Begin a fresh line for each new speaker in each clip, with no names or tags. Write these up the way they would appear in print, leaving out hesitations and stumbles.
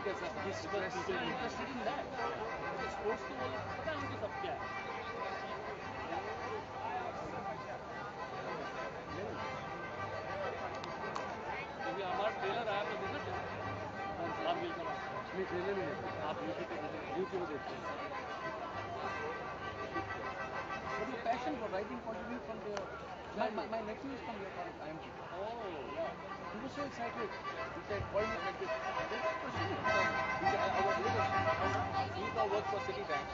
कैसा interested in that sports तो वो पता है उनके सब क्या है क्योंकि हमारा ट्रेलर आया तो देखा आप नहीं ट्रेलर नहीं देखते आप यूट्यूब पे देखते हैं But your passion for writing contribute from the my nephew is from your college IMT. Oh yeah. He was so excited. He said, call me like this. He now works for Citibank.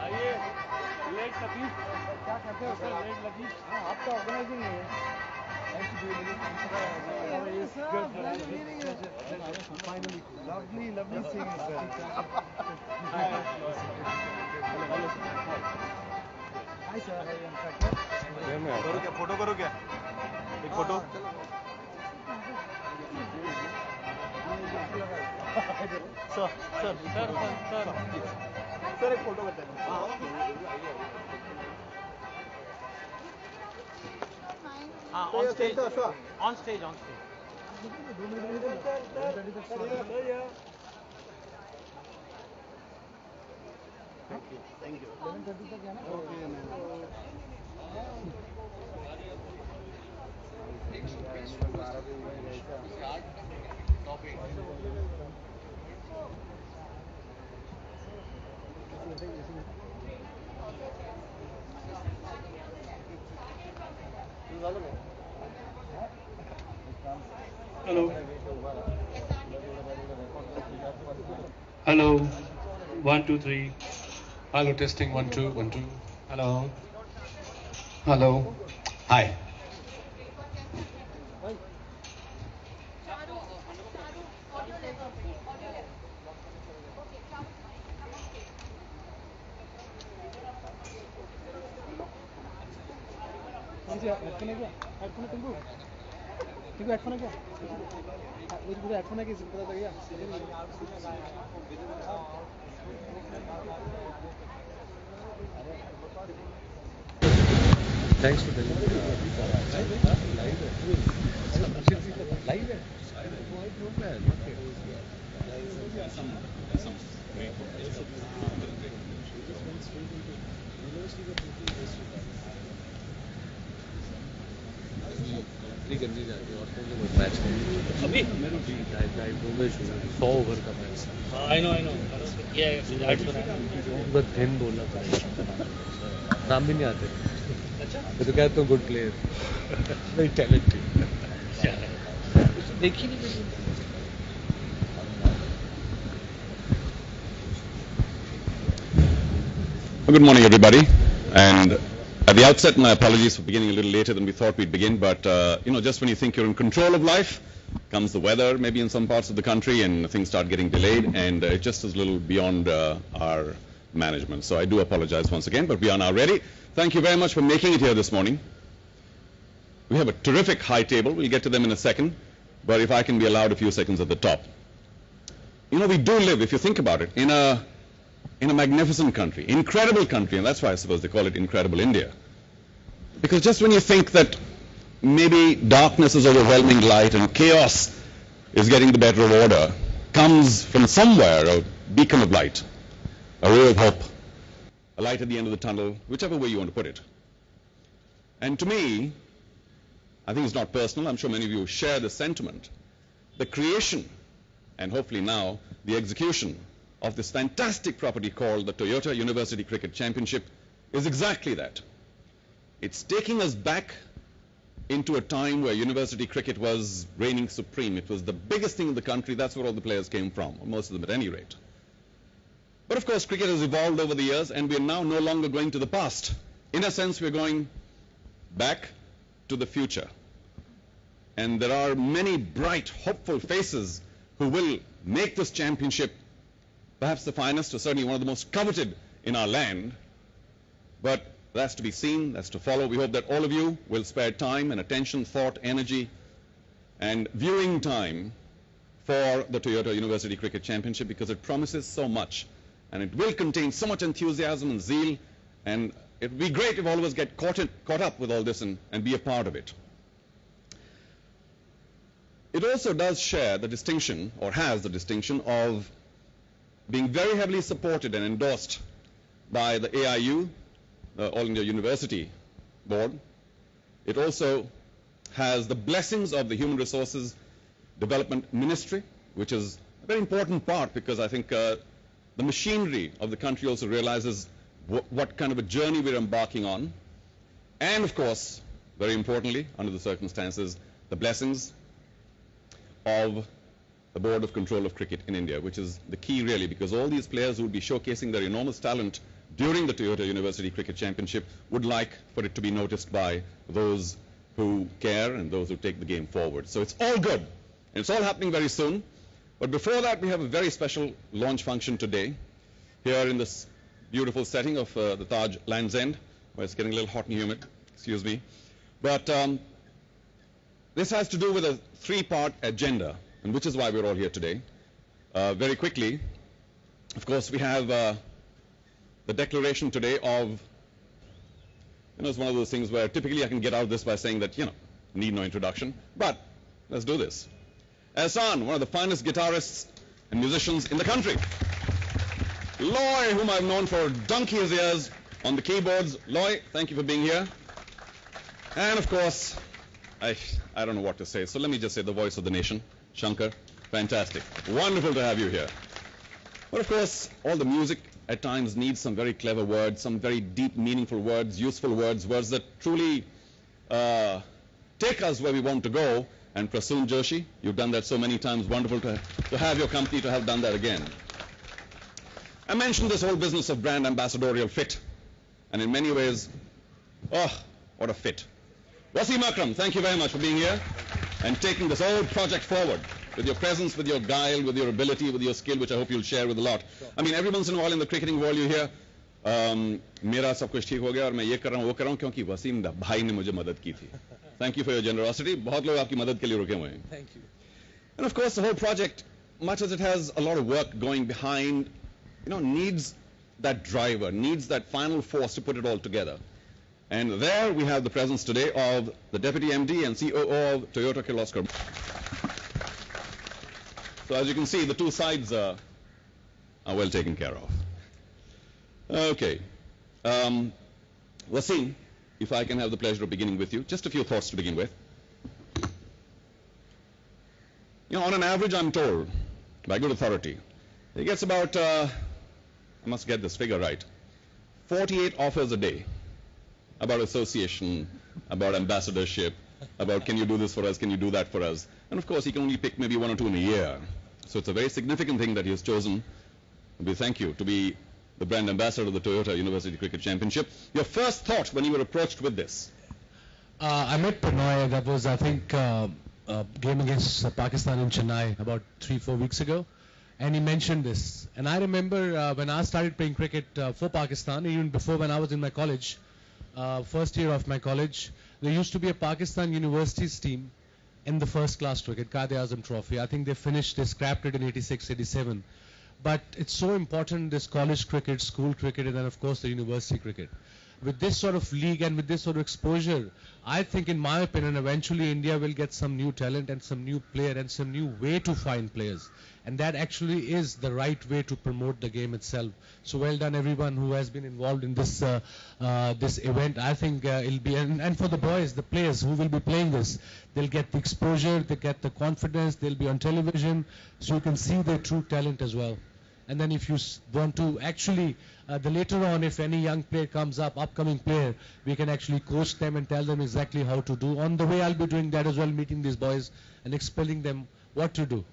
आइए late Latif क्या करते हो sir late Latif हाँ आप तो organising है Finally, lovely seeing you, sir. Hi, sir. How are you? करो क्या? फोटो करो क्या? एक फोटो. सर एक फोटो करते हैं. On stage. Thank you.
Hello. 1 2 3. Hello, testing 1 2 1 2. Hello. Hi. Thanks for telling me. Live. गंदी जाती है और तो मैच अभी 100 ओवर का मैच आई नो दिन बोला था नाम भी नहीं आते मैं तो कहता हूँ गुड प्लेयर वेरी टैलेंटेड देखी नहीं
Good morning, everybody. And at the outset, my apologies for beginning a little later than we thought we'd begin. But, just when you think you're in control of life, comes the weather, maybe in some parts of the country, and things start getting delayed. And it just is a little beyond our management. So I do apologize once again, but we are now ready. Thank you very much for making it here this morning. We have a terrific high table. We'll get to them in a second. But if I can be allowed a few seconds at the top. We do live, if you think about it, in a magnificent country, incredible country, and that's why I suppose they call it Incredible India. Because just when you think that maybe darkness is overwhelming light and chaos is getting the better of order, comes from somewhere a beacon of light, a ray of hope, a light at the end of the tunnel, whichever way you want to put it. And to me, I think it's not personal, I'm sure many of you share the sentiment, the creation, and hopefully now the execution of this fantastic property called the Toyota University Cricket Championship is exactly that. It's taking us back into a time where university cricket was reigning supreme. It was the biggest thing in the country. That's where all the players came from, or most of them at any rate. But of course, cricket has evolved over the years, and we're now no longer going to the past. In a sense, we're going back to the future. And there are many bright, hopeful faces who will make this championship perhaps the finest, or certainly one of the most coveted in our land. But that's to be seen, that's to follow. We hope that all of you will spare time and attention, thought, energy, and viewing time for the Toyota University Cricket Championship, because it promises so much, and it will contain so much enthusiasm and zeal And it would be great if all of us get caught up with all this and be a part of it. It also does share the distinction, or has the distinction, of being very heavily supported and endorsed by the AIU, the All India University Board. It also has the blessings of the Human Resources Development Ministry, which is a very important part, because I think the machinery of the country also realizes what kind of a journey we're embarking on. And of course, very importantly, under the circumstances, the blessings of the Board of Control of Cricket in India, which is the key really, because all these players who would be showcasing their enormous talent during the Toyota University Cricket Championship would like for it to be noticed by those who care and those who take the game forward. So it's all good, and it's all happening very soon. But before that, we have a very special launch function today here in this beautiful setting of the Taj Land's End, where it's getting a little hot and humid, excuse me. But this has to do with a three-part agenda, and which is why we're all here today. Very quickly, of course, we have the declaration today of, it's one of those things where typically I can get out of this by saying that, need no introduction, but let's do this. Ehsan, one of the finest guitarists and musicians in the country. Loy, whom I've known for donkey's years on the keyboards. Loy, thank you for being here. And of course, I don't know what to say, so let me just say the voice of the nation, Shankar. Fantastic. Wonderful to have you here. But of course, all the music at times needs some very clever words, some very deep, meaningful words, useful words, words that truly take us where we want to go. And Prasoon Joshi, you've done that so many times. Wonderful to have your company to have done that again. I mentioned this whole business of brand ambassadorial fit. And in many ways, what a fit. Wasim Akram, thank you very much for being here and taking this whole project forward with your presence, with your guile, with your ability, with your skill, which I hope you'll share with a lot. I mean, every once in a while in the cricketing world you hear, मेरा सब कुछ ठीक हो गया और मैं ये कर रहा हूँ वो कर रहा हूँ क्योंकि वसीम भाई ने मुझे मदद की थी. Thank you for your generosity. बहुत लोग आपकी मदद के लिए रुके हुए हैं.
Thank you.
And of course, the whole project, much as it has a lot of work going behind, needs that driver, needs that final force to put it all together. And there we have the presence today of the Deputy MD and COO of Toyota Kirloskar. So as you can see, the two sides are well taken care of. Okay. Wasim, if I can have the pleasure of beginning with you, just a few thoughts to begin with. On an average, I'm told, by good authority, he gets about, I must get this figure right, 48 offers a day about association, about ambassadorship, about can you do this for us, can you do that for us. And of course, he can only pick maybe one or two in a year. So it's a very significant thing that he has chosen, we thank you, to be the brand ambassador of the Toyota University Cricket Championship. Your first thought when you were approached with this?
I met Prannoy, that was, I think, a game against Pakistan in Chennai about 3-4 weeks ago. And he mentioned this. And I remember when I started playing cricket for Pakistan, even before when I was in my college, first year of my college, there used to be a Pakistan Universities team in the first class cricket, Quaid-e-Azam Trophy. I think they scrapped it in 86, 87. But it's so important, this college cricket, school cricket, and then of course the university cricket. With this sort of league and with this sort of exposure, I think, in my opinion, eventually India will get some new talent and some new player and some new way to find players. And that actually is the right way to promote the game itself. So well done everyone who has been involved in this this event. I think it'll be, and for the boys, the players who will be playing this, they'll get the exposure, they get the confidence, they'll be on television, so you can see their true talent as well. And then if you want to actually, later on, if any young player comes up, upcoming player, we can actually coach them and tell them exactly how to do. On the way, I'll be doing that as well, meeting these boys and explaining them what to do.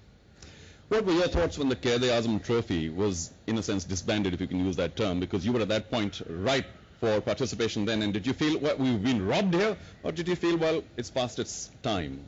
What were your thoughts when the Quaid-e-Azam Trophy was, in a sense, disbanded, if you can use that term, because you were at that point ripe for participation then, and did you feel, we've been robbed here, or did you feel, well, it's past its time?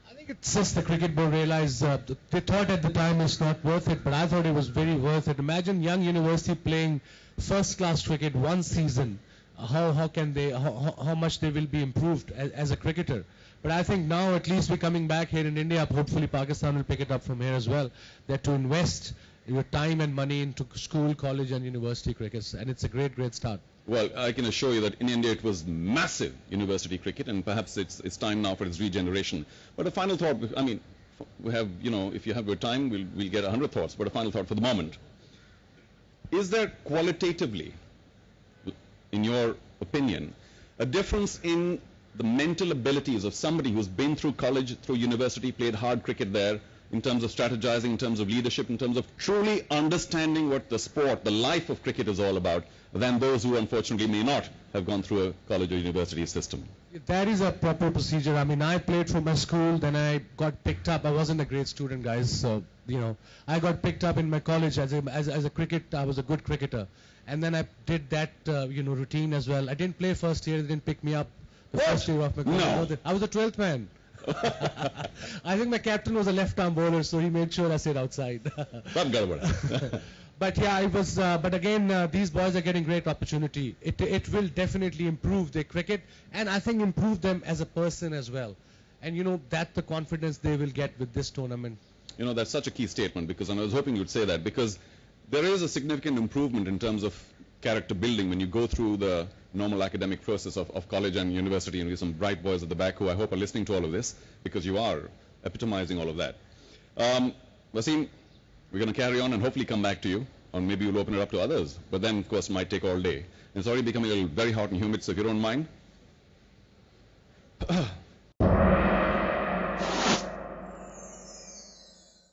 I think it's just the cricket board realized, they thought at the time it's not worth it, but I thought it was very worth it. Imagine young university playing first class cricket one season. How can they, how much they will be improved as a cricketer. But I think now at least we're coming back here in India, hopefully Pakistan will pick it up from here as well, that to invest your time and money into school, college, and university cricket, and it's a great, great start.
Well, I can assure you that in India it was massive university cricket, and perhaps it's time now for its regeneration. But a final thought, I mean, we have, if you have your time, we'll get 100 thoughts, but a final thought for the moment. Is there qualitatively, in your opinion, a difference in the mental abilities of somebody who's been through college, through university, played hard cricket there, in terms of strategizing, in terms of leadership, in terms of truly understanding what the sport, the life of cricket is all about, than those who unfortunately may not have gone through a college or university system?
That is a proper procedure. I mean, I played for my school, then I got picked up. I wasn't a great student, guys, so, I got picked up in my college as a cricket, I was a good cricketer. And then I did that, routine as well. I didn't play first year, they didn't pick me up the first year of my college.
No.
I was the 12th man. I think my captain was a left-arm bowler, so he made sure I stayed outside. But yeah, it was. But again, these boys are getting great opportunity. It will definitely improve their cricket, and I think improve them as a person as well. And that the confidence they will get with this tournament.
That's such a key statement, because I was hoping you'd say that, because there is a significant improvement in terms of character building when you go through the normal academic process of college and university, and we have some bright boys at the back who I hope are listening to all of this, because you are epitomizing all of that. Wasim, we're going to carry on and hopefully come back to you, or maybe we'll open it up to others, but then of course it might take all day. It's already becoming very hot and humid, so if you don't mind.